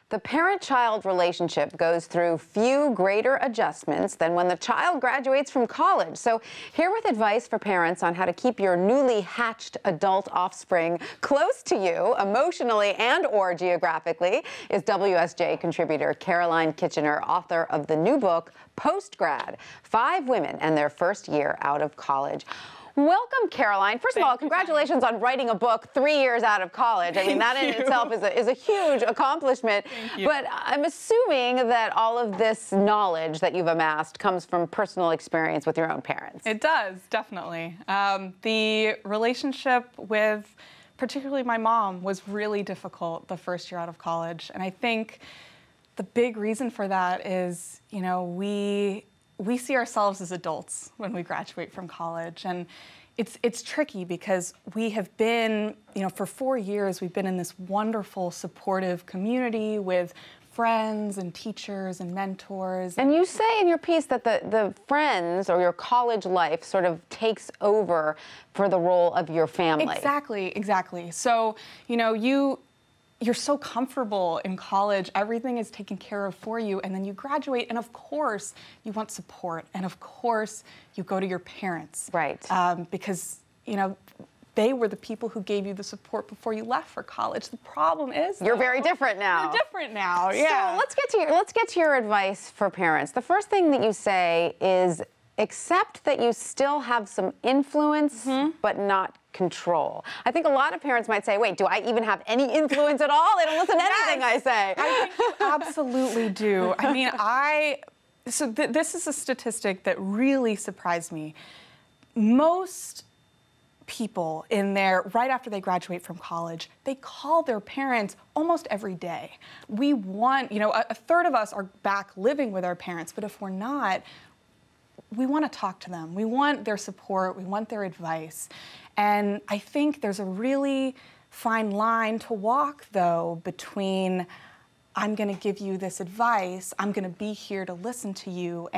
The parent-child relationship goes through few greater adjustments than when the child graduates from college. So here with advice for parents on how to keep your newly hatched adult offspring close to you emotionally and/or geographically is WSJ contributor Caroline Kitchener, author of the new book, Postgrad: 5 Women and Their First Year Out of College. Welcome, Caroline. First of all, congratulations on writing a book 3 years out of college. I mean, that in itself is a huge accomplishment. But I'm assuming that all of this knowledge that you've amassed comes from personal experience with your own parents. It does, definitely. The relationship with particularly my mom was really difficult the first year out of college. And I think the big reason for that is, you know, we see ourselves as adults when we graduate from college, and it's tricky because we have been, you know, for 4 years we've been in this wonderful, supportive community with friends and teachers and mentors. And you say in your piece that the friends or your college life sort of takes over for the role of your family. Exactly. So, you know, you're so comfortable in college, everything is taken care of for you, and then you graduate, and of course you want support, and of course you go to your parents. Right. Because, you know, they were the people who gave you the support before you left for college. The problem is, you're very different now. You're different now, yeah. So let's get to your advice for parents. The first thing that you say is accept that you still have some influence, but not control. I think a lot of parents might say, wait, do I even have any influence at all? They don't listen to anything I say. I think you absolutely do. I mean, this is a statistic that really surprised me. Most people right after they graduate from college, they call their parents almost every day. We want, you know, a third of us are back living with our parents, but if we're not, we want to talk to them. We want their support. We want their advice. And I think there's a really fine line to walk, though, between I'm going to give you this advice, I'm going to be here to listen to you,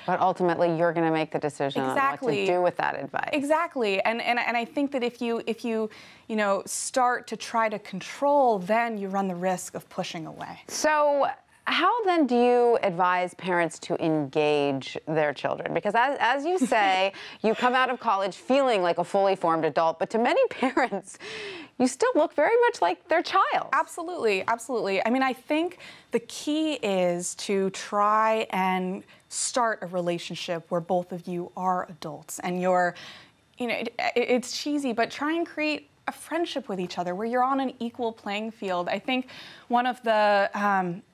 but ultimately you're going to make the decision on what to do with that advice. Exactly. And I think that if you know, start to try to control, then you run the risk of pushing away. So how then do you advise parents to engage their children? Because as you say, you come out of college feeling like a fully formed adult, but to many parents, you still look very much like their child. Absolutely. I mean, I think the key is to try and start a relationship where both of you are adults and you're, you know, it's cheesy, but try and create a friendship with each other where you're on an equal playing field. I think one of the,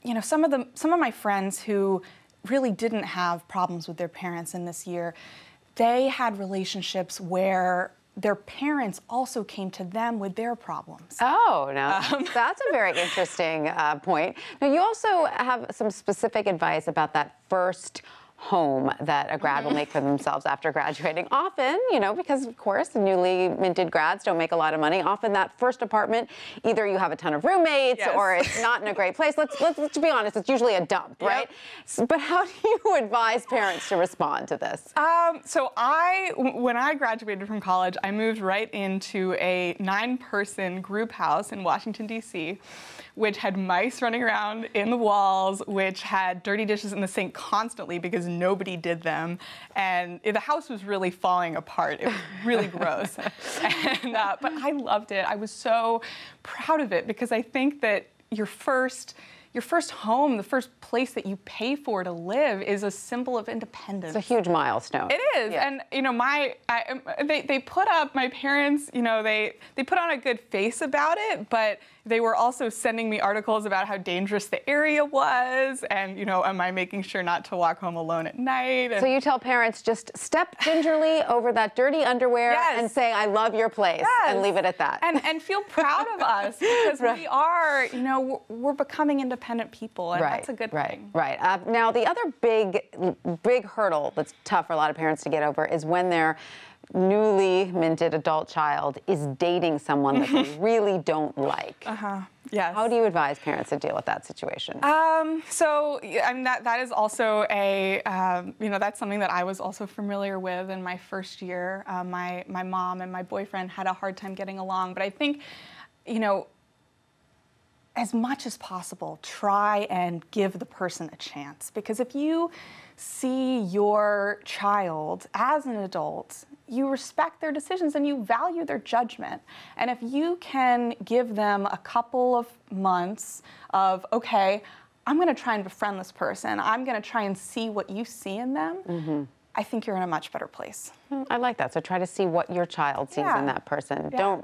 you know, some of my friends who really didn't have problems with their parents in this year, they had relationships where their parents also came to them with their problems. Oh, no, that's a very interesting point. Now, you also have some specific advice about that first home that a grad will make for themselves after graduating. Often, you know, because of course the newly minted grads don't make a lot of money. Often that first apartment, either you have a ton of roommates or it's not in a great place. Let's be honest, it's usually a dump, right? But how do you advise parents to respond to this? So when I graduated from college, I moved right into a 9-person group house in Washington, D.C., which had mice running around in the walls, which had dirty dishes in the sink constantly because nobody did them. And the house was really falling apart. It was really gross. But I loved it. I was so proud of it because I think that your first home, the first place that you pay for to live, is a symbol of independence. It's a huge milestone. It is, and you know, they put up, my parents, you know, they put on a good face about it, but they were also sending me articles about how dangerous the area was, and you know, am I making sure not to walk home alone at night? And so you tell parents, just step gingerly over that dirty underwear and say, I love your place, and leave it at that. And feel proud of us because we are, you know, we're becoming independent people, and that's a good thing. Right. Now, the other big hurdle that's tough for a lot of parents to get over is when their newly minted adult child is dating someone that they really don't like. Yes. How do you advise parents to deal with that situation? So, I mean, that is also you know, that's something that I was also familiar with in my first year. My mom and my boyfriend had a hard time getting along, but I think, you know, as much as possible, try and give the person a chance. Because if you see your child as an adult, you respect their decisions and you value their judgment. And if you can give them a couple of months of, okay, I'm going to try and befriend this person, I'm going to try and see what you see in them, I think you're in a much better place. I like that. So try to see what your child sees in that person. Yeah.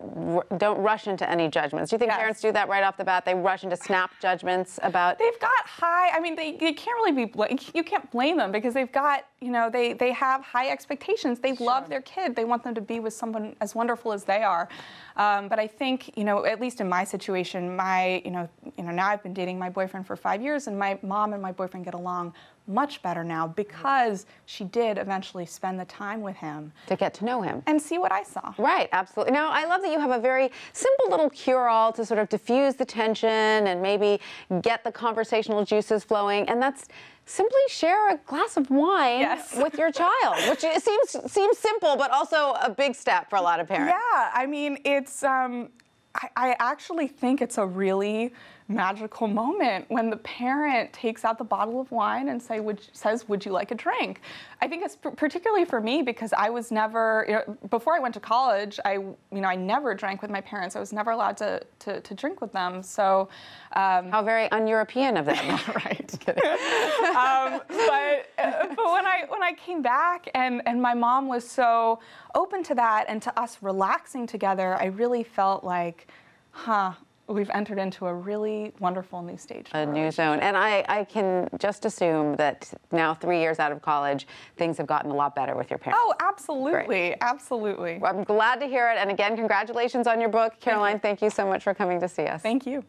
Don't rush into any judgments. Do you think parents do that right off the bat? They rush into snap judgments about? They've got high. I mean, they can't really be. You can't blame them because they've got. They have high expectations. They love their kid. They want them to be with someone as wonderful as they are. But I think at least in my situation, now I've been dating my boyfriend for 5 years, and my mom and my boyfriend get along much better now because she did eventually spend the time with him. To get to know him. And see what I saw. Right, absolutely. Now, I love that you have a very simple little cure-all to sort of diffuse the tension and maybe get the conversational juices flowing, and that's simply share a glass of wine with your child, which it seems simple, but also a big step for a lot of parents. Yeah, I mean, it's, I actually think it's a really magical moment when the parent takes out the bottle of wine and says, would you like a drink? I think it's particularly for me because I was never, before I went to college, I never drank with my parents. I was never allowed to drink with them. So, how very un-European of them. Right. but when I came back and my mom was so open to that and to us relaxing together, I really felt like, we've entered into a really wonderful new stage. A new zone. And I can just assume that now 3 years out of college, things have gotten a lot better with your parents. Oh, absolutely. Great. Absolutely. Well, I'm glad to hear it. And again, congratulations on your book. Caroline, thank you so much for coming to see us. Thank you.